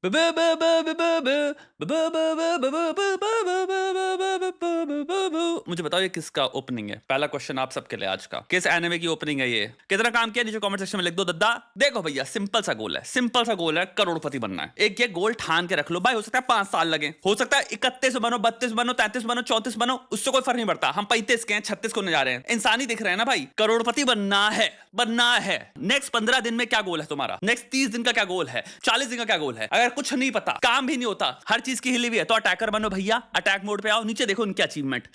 मुझे बताओ ये किसका ओपनिंग है? पहला क्वेश्चन आप सबके लिए आज का, किस एनिमे की ओपनिंग है ये? कितना काम किया नीचे कमेंट सेक्शन में लिख दो दद्दा। देखो भैया, सिंपल सा गोल है, सिंपल सा गोल है, करोड़पति बनना है। एक ये गोल ठान के रख लो भाई। हो सकता है 5 साल लगे, हो सकता है 31 बनो, 32 बनो, 33 बनो, 34 बनो, उससे कोई फर्क नहीं पड़ता। हम 35 के हैं, 36 को जा रहे हैं, इंसान ही दिख रहे हैं ना भाई। करोड़पति बनना है, बनना है। नेक्स्ट 15 दिन में क्या गोल है तुम्हारा? नेक्स्ट 30 दिन का क्या गोल है? 40 दिन का क्या गोल है? अगर कुछ नहीं पता, काम भी नहीं होता, हर चीज की हिली हुई है, तो अटैकर बनो भैया। अटैक मोड पे आओ, नीचे देखो उनके अचीवमेंट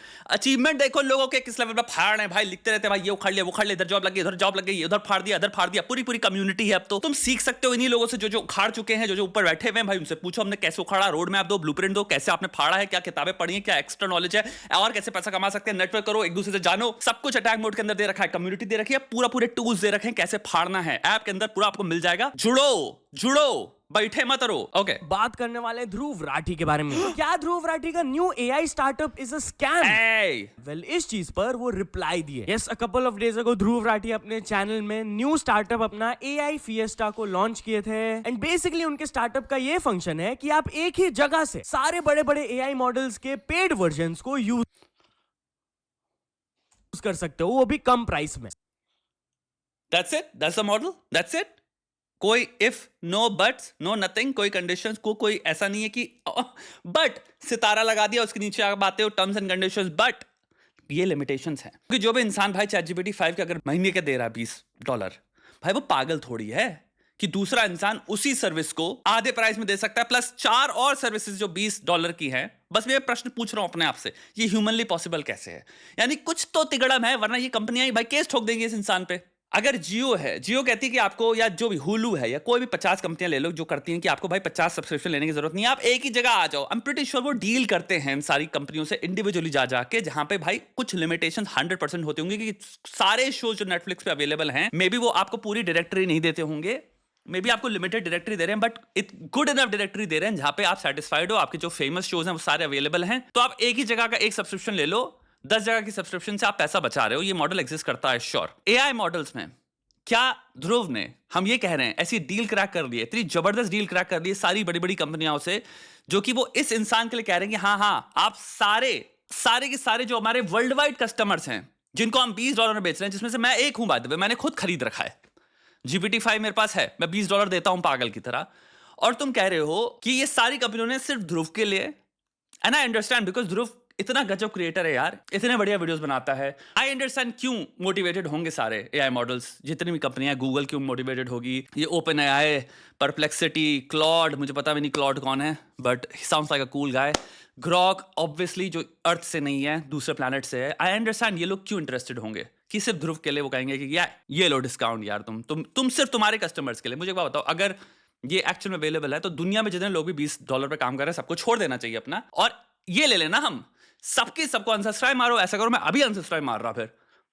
देखो लोगों के किस लेवल पे फाड़ रहे हैं भाई। लिखते रहते हैं भाई, ये उखाड़ लिया, वो उखाड़ लिया, इधर जॉब लग गई, इधर जॉब लग गई, उधर फाड़ दिया, इधर फाड़ दिया। पूरी पूरी कम्युनिटी है। अब तो तुम सीख सकते हो इन्हीं लोगों से, जो उखाड़ चुके हैं, जो ऊपर बैठे हुए हैं भाई। उनसे पूछो हमने कैसे उखाड़ा, रोड मैप दो, ब्लूप्रिंट दो, कैसे आपने फाड़ा है, क्या किताबें पढ़ी है, क्या एक्स्ट्रा नॉलेज है, और कैसे पैसा कमा सकते हैं। नेटवर्क करो, एक दूसरे से जानो, सब कुछ अटैक मोड के अंदर दे रखा है। कम्युनिटी दे रखी है, पूरे टूल्स दे रखे हैं कैसे फाड़ना है। ऐप के अंदर पूरा आपको मिल जाएगा। जुड़ो, बैठे मत रहो। ओके, बात करने वाले हैं ध्रुव राठी के बारे में। क्या ध्रुव राठी का new AI startup is a scam? Well, इस चीज पर वो रिप्लाई दिए। Yes, a couple of days ago Dhruv Rathee अपने चैनल में न्यू स्टार्टअप अपना एआई फिएस्टा को लॉन्च किए थे। एंड बेसिकली उनके स्टार्टअप का ये फंक्शन है कि आप एक ही जगह से सारे बड़े बड़े एआई मॉडल्स के पेड वर्जन्स को यूज कर सकते हो, वो भी कम प्राइस में। That's it, that's the model, that's it. कोई if, no buts, no nothing, कोई कंडीशंस को, कोई ऐसा नहीं है कि बट सितारा लगा दिया, उसके नीचे आप आते हो टर्म्स एंड कंडीशंस, बट ये लिमिटेशंस हैं। क्योंकि जो भी इंसान भाई ChatGPT 5 के अगर महीने के दे रहा है $20, भाई वो पागल थोड़ी है कि दूसरा इंसान उसी सर्विस को आधे प्राइस में दे सकता है, प्लस 4 और सर्विसेज जो $20 की हैं। बस मैं प्रश्न पूछ रहा हूं अपने आप से, ये ह्यूमनली पॉसिबल कैसे है? यानी कुछ तो तिगड़म है, वरना ये कंपनियां भाई केस ठोक देंगी इस इंसान पे। अगर जियो है, जियो कहती है कि आपको, या जो भी हुलू है, या कोई भी 50 कंपनियां ले लो जो करती हैं कि आपको भाई 50 सब्सक्रिप्शन लेने की जरूरत नहीं है, आप एक ही जगह आ जाओ। आई एम प्रीटी श्योर वो डील करते हैं इन सारी कंपनियों से इंडिविजुअली जा के, जहां पे भाई कुछ लिमिटेशन 100% होते होंगे कि सारे शो जो नेटफ्लिक्स पे अवेलेबल हैं, मे बी वो आपको पूरी डायरेक्टरी नहीं देते होंगे, मे बी आपको लिमिटेड डायरेक्टरी दे रहे हैं, but it good enough directory दे रहे हैं जहां पे आप सेटिस्फाइड हो, आपके जो फेमस शोज हैं वो सारे अवेलेबल हैं। तो आप एक ही जगह का एक सब्सक्रिप्शन ले लो, 10 जगह की सब्सक्रिप्शन से आप पैसा बचा रहे हो। ये मॉडल एग्जिस्ट करता है श्योर। एआई मॉडल्स में क्या ध्रुव ने, हम ये कह रहे हैं, ऐसी डील क्रैक कर ली है, इतनी जबरदस्त डील क्रैक कर ली है सारी बड़ी बड़ी कंपनियों से, जो कि वो इस इंसान के लिए कह रहे हैं कि हाँ, आप सारे के सारे जो हमारे वर्ल्ड वाइड कस्टमर्स हैं, जिनको हम $20 में बेच रहे हैं, जिसमें से मैं एक हूं, बाय द वे, मैंने खुद खरीद रखा है। GPT-5 मेरे पास है, मैं $20 देता हूं पागल की तरह, और तुम कह रहे हो कि ये सारी कंपनियों ने सिर्फ ध्रुव के लिए। एंड आई अंडरस्टैंड, बिकॉज ध्रुव इतना गजब क्रिएटर है यार, इतने बढ़िया वीडियोस बनाता है। आई अंडरस्टैंड क्यों मोटिवेटेड होंगे सारे एआई मॉडल्स, जितनी भी कंपनियां, गूगल क्यों मोटिवेटेड होगी, ये ओपन एआई, परप्लेक्सिटी, क्लॉड, मुझे पता भी नहीं क्लॉड कौन है, but sounds like a cool guy, Grok obviously जो अर्थ से नहीं है, दूसरे प्लैनेट से है। आई अंडरस्टैंड ये लोग क्यों इंटरेस्टेड होंगे कि सिर्फ ध्रुव के लिए वो कहेंगे कि यार ये लो डिस्काउंट यार, तुम सिर्फ तुम्हारे कस्टमर्स के लिए। मुझे एक बात बताओ, अगर ये एक्चुअल में अवेलेबल है तो दुनिया में जितने लोग भी $20 पे काम कर रहे हैं, सबको छोड़ देना चाहिए अपना, और ये ले लेना हम सबको अनसब्सक्राइब मारो। ऐसा करो, मैं अभी अनसब्सक्राइब मार रहा, फिर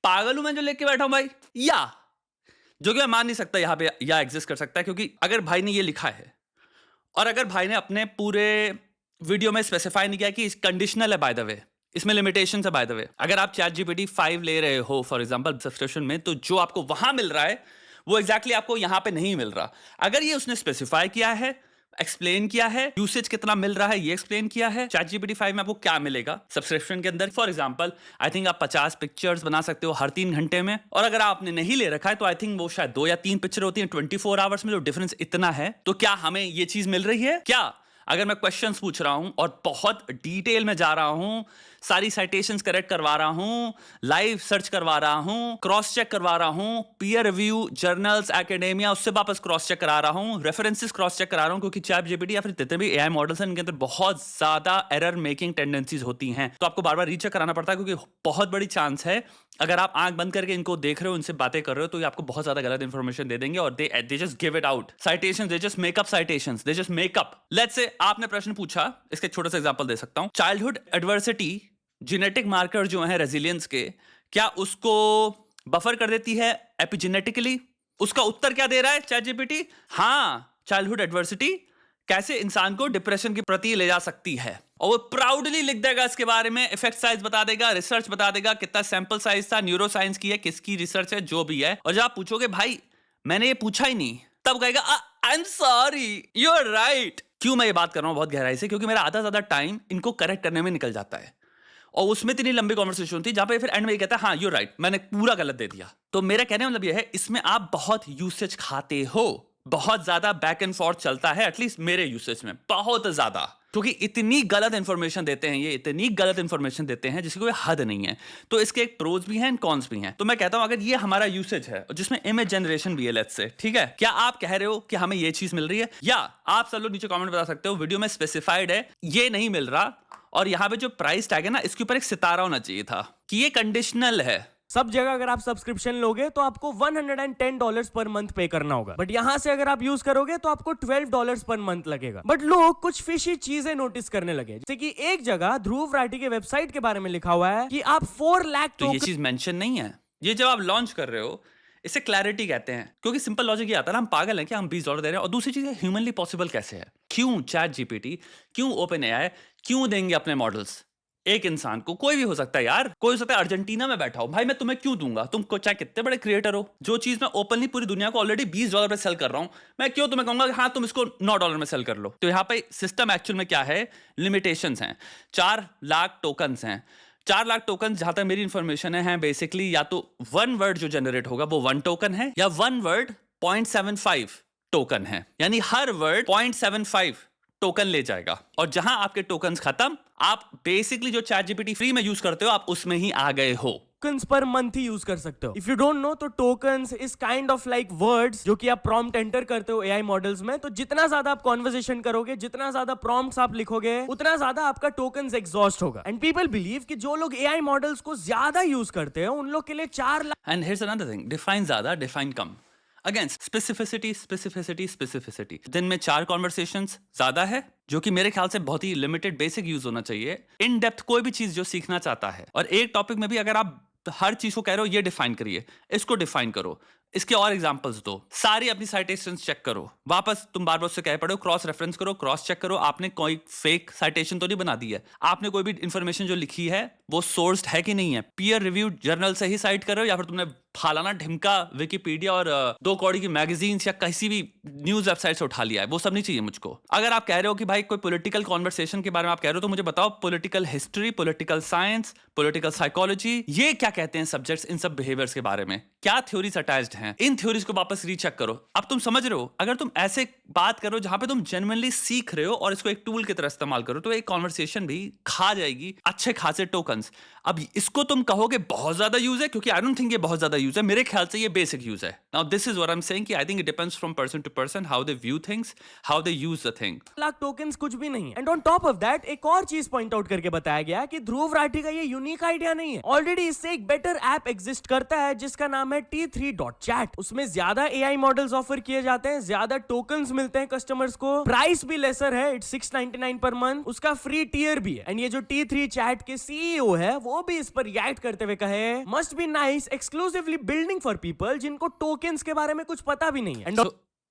पागल हूं मैं जो लेके बैठा हूं भाई, या जो कि मैं मान नहीं सकता यहां पे या एग्जिस्ट कर सकता है। क्योंकि अगर भाई ने ये लिखा है, और अगर भाई ने अपने पूरे वीडियो में स्पेसिफाई नहीं किया कि कंडीशनल है, बाय द वे इसमें लिमिटेशन है, बाय द वे अगर आप ChatGPT 5 ले रहे हो फॉर एग्जांपल सब्सक्रिप्शन में, तो जो आपको वहां मिल रहा है वो एग्जैक्टली आपको यहां पे नहीं मिल रहा। अगर ये उसने स्पेसिफाई किया है, एक्सप्लेन किया है, यूसेज कितना मिल रहा है ये एक्सप्लेन किया है, ChatGPT 5 में आपको क्या मिलेगा सब्सक्रिप्शन के अंदर। फॉर एग्जांपल आई थिंक आप 50 पिक्चर्स बना सकते हो हर 3 घंटे में, और अगर आपने नहीं ले रखा है तो आई थिंक वो शायद 2 या 3 पिक्चर होती हैं 24 आवर्स में, जो डिफरेंस इतना है। तो क्या हमें ये चीज मिल रही है क्या? अगर मैं क्वेश्चंस पूछ रहा हूं और बहुत डिटेल में जा रहा हूं, सारी साइटेशंस करेक्ट करवा रहा हूं, लाइव सर्च करवा रहा हूं, क्रॉस चेक करवा रहा हूं, पीयर रिव्यू, जर्नल्स, एकेडेमिया, उससे वापस क्रॉस चेक करा रहा हूं, रेफरेंसेस क्रॉस चेक करा रहा हूं, क्योंकि ChatGPT या फिर जितने भी एआई मॉडल्स हैं इनके अंदर बहुत ज्यादा एरर मेकिंग टेंडेंसीज होती हैं, तो आपको बार बार रीचेक कराना पड़ता है। क्योंकि बहुत बड़ी चांस है अगर आप आंख बंद करके इनको देख रहे हो, इनसे बातें कर रहे हो, तो ये आपको बहुत ज्यादा गलत इंफॉर्मेशन दे देंगे, और they just give it out. Citations, they just make up citations, they just make up. Let's say आपने प्रश्न पूछा, इसके छोटा सा एग्जांपल दे सकता हूं, चाइल्डहुड एडवर्सिटी जेनेटिक मार्कर जो है रेजिलियंस के, क्या उसको बफर कर देती है एपिजेनेटिकली? उसका उत्तर क्या दे रहा है ChatGPT? हाँ, चाइल्डहुड एडवर्सिटी कैसे इंसान को डिप्रेशन के प्रति ले जा सकती है, और वो प्राउडली लिख देगा इसके बारे में, इफेक्ट साइज बता देगा, रिसर्च बता देगा, कितना सैंपल साइज था, न्यूरो साइंस की है, किसकी रिसर्च है, जो भी है। और जब आप पूछोगे भाई मैंने ये पूछा ही नहीं, तब कहेगा I am sorry, you are right, क्यों मैं ये बात कर रहा हूँ बहुत गहराई से, क्योंकि मेरा आधा ज्यादा टाइम इनको करेक्ट करने में निकल जाता है, और उसमें इतनी लंबी कॉन्वर्सेशन थी जहां पे फिर एंड में ये कहता है हाँ यू राइट, मैंने पूरा गलत दे दिया। तो मेरा कहने मतलब ये है, इसमें आप बहुत यूसेज खाते हो, बहुत ज्यादा बैक एंड फोर्थ चलता है, एटलीस्ट मेरे यूसेज में बहुत ज्यादा, क्योंकि इतनी गलत इंफॉर्मेशन देते हैं ये, इतनी गलत इंफॉर्मेशन देते हैं जिसकी कोई हद नहीं है। तो इसके एक प्रोज भी हैं एंड कॉन्स भी हैं। तो मैं कहता हूं अगर ये हमारा यूसेज है जिसमें इमेज जनरेशन भी है, लेट्स से, ठीक है, क्या आप कह रहे हो कि हमें ये चीज मिल रही है, या आप सब लोग नीचे कमेंट बता सकते हो वीडियो में स्पेसिफाइड है ये नहीं मिल रहा, और यहाँ पे जो प्राइस टैग है ना इसके ऊपर एक सितारा होना चाहिए था कि ये कंडीशनल है। सब जगह अगर आप सब्सक्रिप्शन लोगे तो आपको $110 पर मंथ पे करना होगा, बट यहाँ से अगर आप यूज करोगे तो आपको $12 पर मंथ लगेगा। बट लोग कुछ फिशी चीजें नोटिस करने लगे, जैसे कि एक जगह ध्रुव राठी के वेबसाइट के बारे में लिखा हुआ है कि आप 4 लाख तो ये चीज मेंशन नहीं है, ये जब आप लॉन्च कर रहे हो इसे क्लैरिटी कहते हैं, क्योंकि सिंपल लॉजिक ये आता है ना, हम पागल हैं कि हम $20 दे रहे हैं, और दूसरी चीज ह्यूमनली पॉसिबल कैसे है, क्यों चैट जीपीटी, क्यों ओपन एआई, क्यों देंगे अपने मॉडल्स एक इंसान को? कोई भी हो सकता है यार, कोई हो सकता है अर्जेंटीना में बैठा हो, भाई मैं तुम्हें क्यों दूंगा, तुम चाहे कितने बड़े क्रिएटर हो, जो चीज मैं ओपनली पूरी दुनिया को ऑलरेडी $20 पे सेल कर रहा हूं, मैं क्यों तुम्हें कहूंगा हाँ तुम इसको $9 में सेल कर लो। तो यहाँ पे सिस्टम एक्चुअल में क्या है, लिमिटेशंस हैं, 4 लाख टोकन्स हैं, 4 लाख टोकन जहां तक मेरी इंफॉर्मेशन है बेसिकली या तो 1 वर्ड जो जनरेट होगा वो 1 टोकन है, या 1 वर्ड 0.75 टोकन है, यानी हर वर्ड 0.75 टोकन ले जाएगा, और जहां आपके टोकन्स खत्म, आप बेसिकली जो चैट जीपीटी फ्री में यूज करते हो आप उसमें ही आ गए हो। टोकन्स पर मंथ ही यूज कर सकते हो। इफ यू डोंट नो तो tokens is kind of like words जो कि आप प्रॉम्प्ट एंटर करते हो एआई मॉडल्स में, तो जितना ज्यादा आप कॉन्वर्सेशन करोगे, जितना ज्यादा प्रॉम्प्ट्स आप लिखोगे, उतना ज्यादा आपका टोकन्स एग्जॉस्ट होगा। एंड पीपल बिलीव कि जो लोग एआई मॉडल्स को ज्यादा यूज करते हैं उन लोग के लिए 4 lakh. And here's another thing, define ज्यादा, डिफाइन कम। Again specificity specificity specificity. दिन में 4 कॉन्वर्सेशंस ज्यादा है, जो कि मेरे ख्याल से बहुत ही लिमिटेड बेसिक यूज होना चाहिए। इन डेप्थ कोई भी चीज जो सीखना चाहता है, और एक टॉपिक में भी अगर आप हर चीज को कह रहे हो ये डिफाइन करिए, इसको डिफाइन करो, इसके और एग्जांपल्स दो, सारी अपनी साइटेशंस चेक करो, वापस तुम बार बार उससे कह पड़े हो क्रॉस रेफरेंस करो, क्रॉस चेक करो, आपने कोई फेक साइटेशन तो नहीं बना दी है, आपने कोई भी इंफॉर्मेशन जो लिखी है वो सोर्स्ड है कि नहीं है, पीयर रिव्यूड जर्नल से ही साइट कर रहे हो, या फिर तुमने फालाना ढिमका विकिपीडिया और 2 कौड़ी की मैगजीन्स या किसी भी न्यूज वेबसाइट से उठा लिया है, वो सब नहीं चाहिए मुझको। अगर आप कह रहे हो कि भाई कोई पॉलिटिकल कॉन्वर्सेशन के बारे में आप कह रहे हो, तो मुझे बताओ political history, political science, political psychology, ये क्या कहते हैं सब्जेक्ट्स इन सब बिहेवियर्स के बारे में, क्या थ्योरीज अटैच्ड हैं, इन थ्योरीज को वापस रीचेक करो। अब तुम समझ रहे हो, अगर तुम ऐसे बात करो जहां पे तुम जेन्युइनली सीख रहे हो और इसको एक टूल की तरह इस्तेमाल करो, तो एक कॉन्वर्सेशन भी खा जाएगी अच्छे खासे टोकन्स। अब इसको तुम कहोगे बहुत ज्यादा यूज है, क्योंकि आई डोंट थिंक ये बहुत ज्यादा यूज है, मेरे ख्याल से ये बेसिक यूज है। Now this is what I am saying कि I think it depends from person to person, how they view things, how they use the thing. Lakh tokens कुछ भी नहीं है। And on top of that एक और चीज point out करके बताया गया कि ध्रुव राठी का ये यूनिक आइडिया नहीं है, ऑलरेडी इससे एक बेटर ऐप एग्जिस्ट करता है जिसका नाम है T3.chat। उसमें ज्यादा एआई मॉडल्स ऑफर किए जाते हैं, ज्यादा टोकन्स मिलते हैं कस्टमर्स को, प्राइस भी लेसर है, इट्स $699 पर मंथ, उसका फ्री टियर भी है। एंड ये जो T3.chat के सीईओ है वो भी इस पर रिएक्ट करते हुए कहे, must be nice exclusively building for people जिनको टोकन्स के बारे में कुछ पता भी नहीं है। And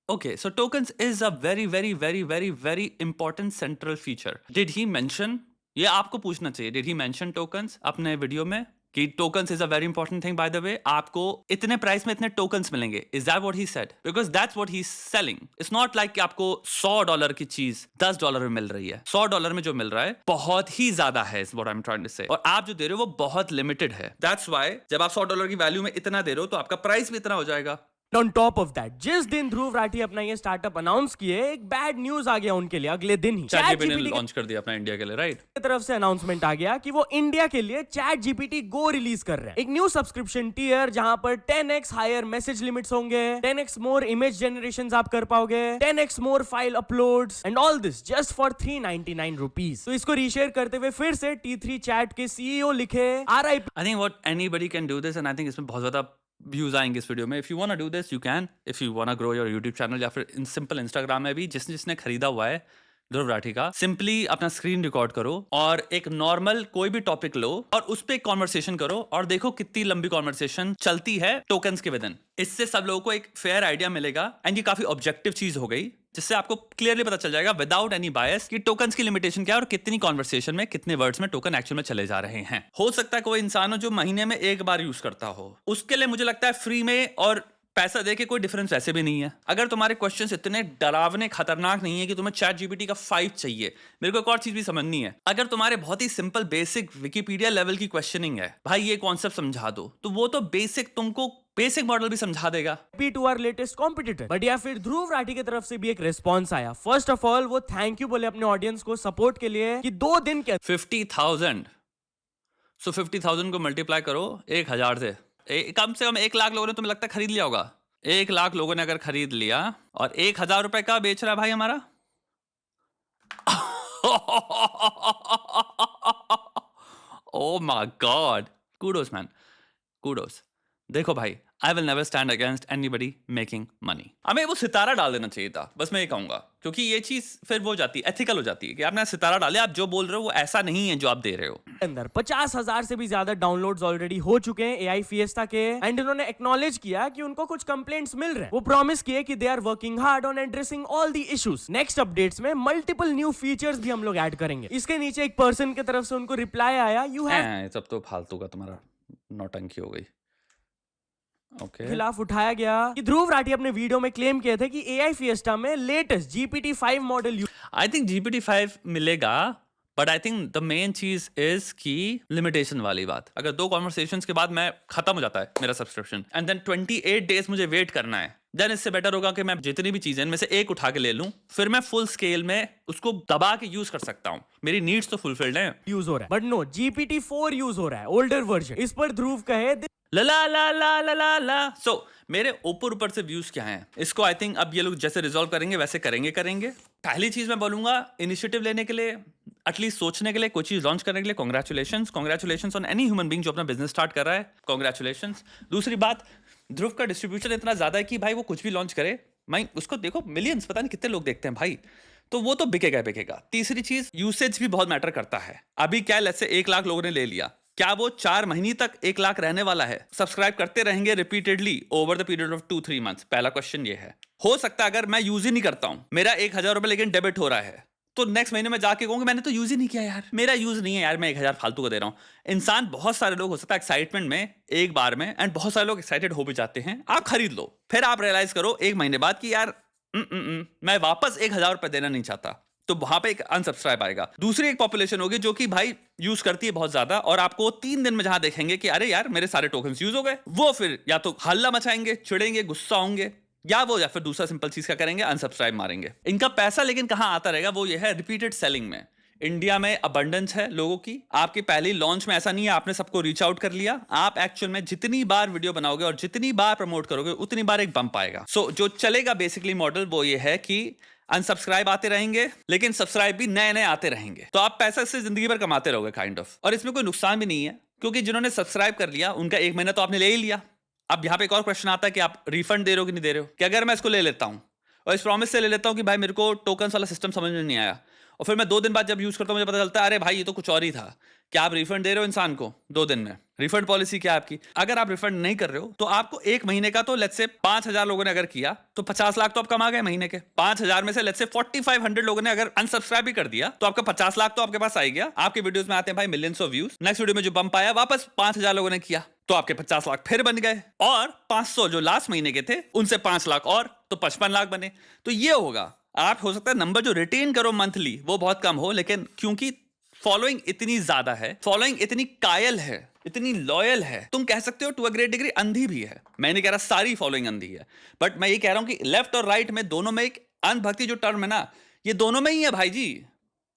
Okay, so tokens is a very, very, very, very, very important central feature. Did he mention? ये आपको पूछना चाहिए. Did he mention tokens अपने वीडियो में? कि tokens is a very important thing by the way. आपको इतने price में इतने tokens मिलेंगे. Is that what he said? Because that's what he's selling. It's not like कि आपको $100 की चीज $10 में मिल रही है. $100 में जो मिल रहा है बहुत ही ज्यादा है, is what I'm trying to say. और आप जो दे रहे हो वो बहुत लिमिटेड है. That's why जब आप $100 की वैल्यू में इतना दे रहे हो तो आपका प्राइस भी इतना हो जाएगा. On top of that, जिस दिन ध्रुव राठी अपना ये स्टार्टअप अनाउंस किए, एक बैड न्यूज आ गया उनके लिए अगले दिन ही। ChatGPT ने लॉन्च कर दिया अपना इंडिया के लिए, राइट? की तरफ से अनाउंसमेंट आ गया कि वो इंडिया के लिए ChatGPT Go रिलीज कर रहे हैं, एक न्यू सब्सक्रिप्शन टियर जहां पर 10x हायर मैसेज लिमिट्स होंगे, 10x मोर इमेज जनरेशंस आप कर पाओगे, 10x more file uploads, and all this just for ₹399। तो इसको रीशेयर करते हुए फिर से T3 के सीईओ लिखे RIP। I think what anybody can do this, and I think इसमें बहुत ज्यादा व्यूज आएंगे इस वीडियो में. If you want to do this you can, if you want to grow your YouTube channel, या फिर इन सिंपल इंस्टाग्राम में भी जिसने खरीदा हुआ है ध्रुव राठी का, सिंपली अपना स्क्रीन रिकॉर्ड करो और एक नॉर्मल कोई भी टॉपिक लो और उस पे कॉन्वर्सेशन करो और देखो कितनी लंबी कॉन्वर्सेशन चलती है टोकन्स के विदिन. इससे सब लोगों को एक फेयर आइडिया मिलेगा एंड ये काफी ऑब्जेक्टिव चीज हो गई, जिससे आपको क्लियरली पता चल जाएगा विदाउट एनी बायस कि टोकन्स की लिमिटेशन क्या है और कितनी कॉन्वर्सेशन में कितने वर्ड्स में टोकन एक्चुअल में चले जा रहे हैं. हो सकता है कोई इंसान हो जो महीने में एक बार यूज करता हो, उसके लिए मुझे लगता है फ्री में और पैसा दे के कोई डिफरेंस वैसे भी नहीं है। अगर तुम्हारे क्वेश्चंस इतने डरावने खतरनाक नहीं है कि तुम्हें चैट जीपीटी का 5 चाहिए, मेरे को एक और चीज भी समझनी है, अगर तुम्हारे बहुत ही सिंपल बेसिक विकिपीडिया लेवल की क्वेश्चनिंग है, भाई ये कॉन्सेप्ट समझा दो, तो वो तो बेसिक तुमको बेसिक मॉडल भी समझा देगा। To our latest competitor. But या फिर ध्रुव राठी की तरफ से भी एक रिस्पॉन्स आया। फर्स्ट ऑफ ऑल वो थैंक यू बोले अपने ऑडियंस को सपोर्ट के लिए कि 2 दिन के 50,000, सो 50,000 को मल्टीप्लाई करो 1000 से, कम से कम 1 लाख लोगों ने तुम्हें लगता है खरीद लिया होगा। 1 लाख लोगों ने अगर खरीद लिया और 1,000 रुपए का बेच रहा है भाई हमारा oh my god, kudos man, kudos। देखो भाई, I will never stand against anybody making money। हमें वो सितारा डाल देना चाहिए था, बस मैं ये कहूंगा, क्योंकि ये चीज फिर वो जाती है, एथिकल हो जाती है कि आपने सितारा डाले, आप जो बोल रहे हो वो ऐसा नहीं है जो आप दे रहे हो। अंदर 50,000 से भी ज्यादा डाउनलोड्स ऑलरेडी हो चुके हैं एआई फिएस्टा के, एंड इन्होंने एक्नॉलेज किया कि उनको कुछ कंप्लेंट्स मिल रहे हैं। वो प्रॉमिस किए कि they are working hard on addressing all the issues. Next updates में मल्टीपल न्यू फीचर्स भी हम लोग ऐड करेंगे। इसके नीचे एक पर्सन की तरफ से उनको रिप्लाई आया, यू हैव, सब तो फालतू का तुम्हारा नौटंकी हो गई। खिलाफ उठाया गया कि ध्रुव राठी अपने वीडियो में क्लेम किए थे कि एआई फिएस्टा में latest GPT-5 model I think GPT-5 मिलेगा, but I think the main चीज इज की लिमिटेशन वाली बात। अगर 2 कॉन्वर्सेशंस के बाद मैं खत्म हो जाता है मेरा सब्सक्रिप्शन एंड देन 28 डेज मुझे वेट करना है, देन इससे बेटर होगा कि मैं जितनी भी चीजें इनमें से एक उठा के ले लूं, फिर मैं फुल स्केल में उसको दबा के यूज कर सकता हूं। मेरी नीड्स तो फुलफिल्ड हैं। यूज हो रहा है, बट नो, GPT-4 यूज हो रहा है, ओल्डर वर्जन। इस पर ध्रुव कहे ला ला ला ला ला ला ला। सो मेरे ऊपर से व्यूज क्या हैं, इसको आई थिंक अब ये लोग जैसे रिजॉल्व करेंगे वैसे करेंगे। पहली चीज मैं बोलूंगा, इनिशिएटिव लेने के लिए, एटलीस्ट सोचने के लिए, कोई चीज लॉन्च करने के लिए congratulations on any human being जो अपना बिजनेस स्टार्ट कर रहा है, कांग्रेचुलेशंस। दूसरी बात, ध्रुव का डिस्ट्रीब्यूशन इतना ज्यादा है कि भाई वो कुछ भी लॉन्च करे, भाई उसको देखो मिलियंस, पता नहीं कितने लोग देखते हैं भाई, तो वो तो बिकेगा। तीसरी चीज, यूसेज भी बहुत मैटर करता है। अभी क्या, लेट्स से 1 लाख लोगों ने ले लिया, क्या वो 4 महीने तक 1 लाख रहने वाला है? सब्सक्राइब करते रहेंगे repeatedly over the period of 2-3 months? पहला क्वेश्चन ये है। हो सकता है अगर मैं यूज ही नहीं करता हूं, मेरा 1,000 रुपए लेकिन डेबिट हो रहा है, तो नेक्स्ट महीने में जाके कहूंगा मैंने तो यूज ही नहीं किया यार, मेरा यूज नहीं है यार, मैं 1,000 फालतू का दे रहा हूं। इंसान, बहुत सारे लोग हो सकता है एक्साइटमेंट में एक बार में, एंड बहुत सारे लोग एक्साइटेड हो भी जाते हैं, आप खरीद लो, फिर आप रियलाइज करो 1 महीने बाद कि यार मैं वापस 1,000 रुपए देना नहीं चाहता, तो वहां पे एक अनसब्सक्राइब आएगा। दूसरी एक पॉपुलेशन होगी जो कि भाई यूज करती है बहुत ज्यादा, और आपको 3 दिन में जहां देखेंगे कि अरे यार मेरे सारे टोकन्स यूज हो गए, वो फिर या तो हल्ला मचाएंगे, चिढ़ेंगे, गुस्सा होंगे, या फिर दूसरा सिंपल चीज क्या करेंगे, अनसब्सक्राइब मारेंगे। इनका पैसा लेकिन कहां आता रहेगा, वो ये है रिपीटेड सेलिंग में। इंडिया में अबंडेंस है लोगों की, आपके पहले लॉन्च में ऐसा नहीं है आपने सबको रीच आउट कर लिया, आप एक्चुअल में जितनी बार वीडियो बनाओगे और जितनी बार प्रमोट करोगे उतनी बार एक बम्प आएगा। सो जो चलेगा बेसिकली मॉडल वो ये है कि अनसब्सक्राइब आते रहेंगे, लेकिन सब्सक्राइब भी नए नए आते रहेंगे, तो आप पैसा इससे जिंदगी भर कमाते रहोगे काइंड ऑफ। और इसमें कोई नुकसान भी नहीं है, क्योंकि जिन्होंने सब्सक्राइब कर लिया उनका 1 महीना तो आपने ले ही लिया। अब यहाँ पे एक और क्वेश्चन आता है कि आप रिफंड दे रहे हो कि नहीं दे रहे हो। कि अगर मैं इसको ले लेता हूँ और इस प्रॉमिस से ले लेता हूँ कि भाई मेरे को टोकन्स वाला सिस्टम समझ में नहीं आया, और फिर मैं 2 दिन बाद जब यूज करता हूँ मुझे पता चलता है अरे भाई ये तो कुछ और ही था, क्या आप रिफंड दे रहे हो इंसान को 2 दिन में? रिफंड पॉलिसी क्या है आपकी? अगर आप रिफंड नहीं कर रहे हो तो आपको 1 महीने का, तो लेट्स से 5,000 लोगों ने अगर किया तो 50 लाख तो आप कमा गए महीने के। 5,000 में से लेट्स से 4,500 लोगों ने अगर अनसब्सक्राइब भी कर दिया तो आपका 50 लाख तो आपके पास आ गया। आपके वीडियोस में आते हैं भाई millions of views, next video में जो बम्प आया वापस 5,000 लोगों ने किया तो आपके 50 लाख फिर बन गए, और 500 जो लास्ट महीने के थे उनसे 5 लाख और, तो 55 लाख बने। तो ये होगा, आप हो सकता है नंबर जो रिटेन करो मंथली वो बहुत कम हो, लेकिन क्योंकि फॉलोइंग इतनी ज्यादा है, फॉलोइंग इतनी कायल है, इतनी लॉयल है, तुम कह सकते हो टू अ ग्रेट डिग्री अंधी भी है। मैं नहीं कह रहा सारी फॉलोइंग अंधी है, बट मैं ये कह रहा हूं कि लेफ्ट और राइट में दोनों में एक अंधभक्ति जो टर्म है ना, ये दोनों में ही है भाई जी।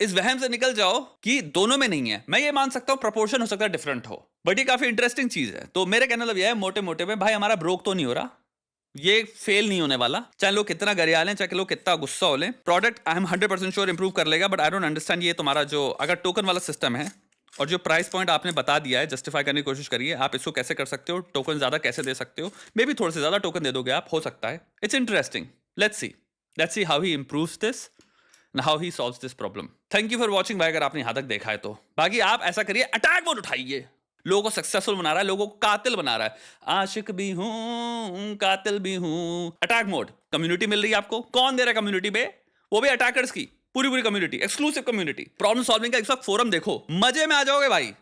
इस वहम से निकल जाओ कि दोनों में नहीं है। मैं ये मान सकता हूं प्रपोर्शन हो सकता है डिफरेंट हो, बट ये काफी इंटरेस्टिंग चीज है। तो मेरे कहने मतलब यह है मोटे मोटे में भाई हमारा ब्रोक तो नहीं हो रहा, ये फेल नहीं होने वाला, चाहे लोग कितना गरिया लें, चाहे लोग कितना गुस्सा हो लें, product I am 100% sure improve कर लेगा। बट आई डोंट अंडरस्टैंड ये तुम्हारा जो अगर टोकन वाला सिस्टम है और जो प्राइस पॉइंट आपने बता दिया है, जस्टिफाई करने की कोशिश करिए, आप इसको कैसे कर सकते हो, टोकन ज्यादा कैसे दे सकते हो, मे बी थोड़े से ज्यादा टोकन दे दोगे आप, हो सकता है। It's interesting, let's see how he improves this, how he solves this problem. Thank you for watching भाई, अगर आपने यहाँ तक देखा है तो। बाकी आप ऐसा करिए, अटैक मोड उठाइए, लोगों को सक्सेसफुल बना रहा है, लोगों को कातिल बना रहा है। आशिक भी हूं कातिल भी हूं, अटैक मोड। कम्युनिटी मिल रही है आपको, कौन दे रहा है कम्युनिटी पे? वो भी अटैकर्स की पूरी community, exclusive community, problem solving का इस वक्त फोरम देखो, मजे में आ जाओगे भाई।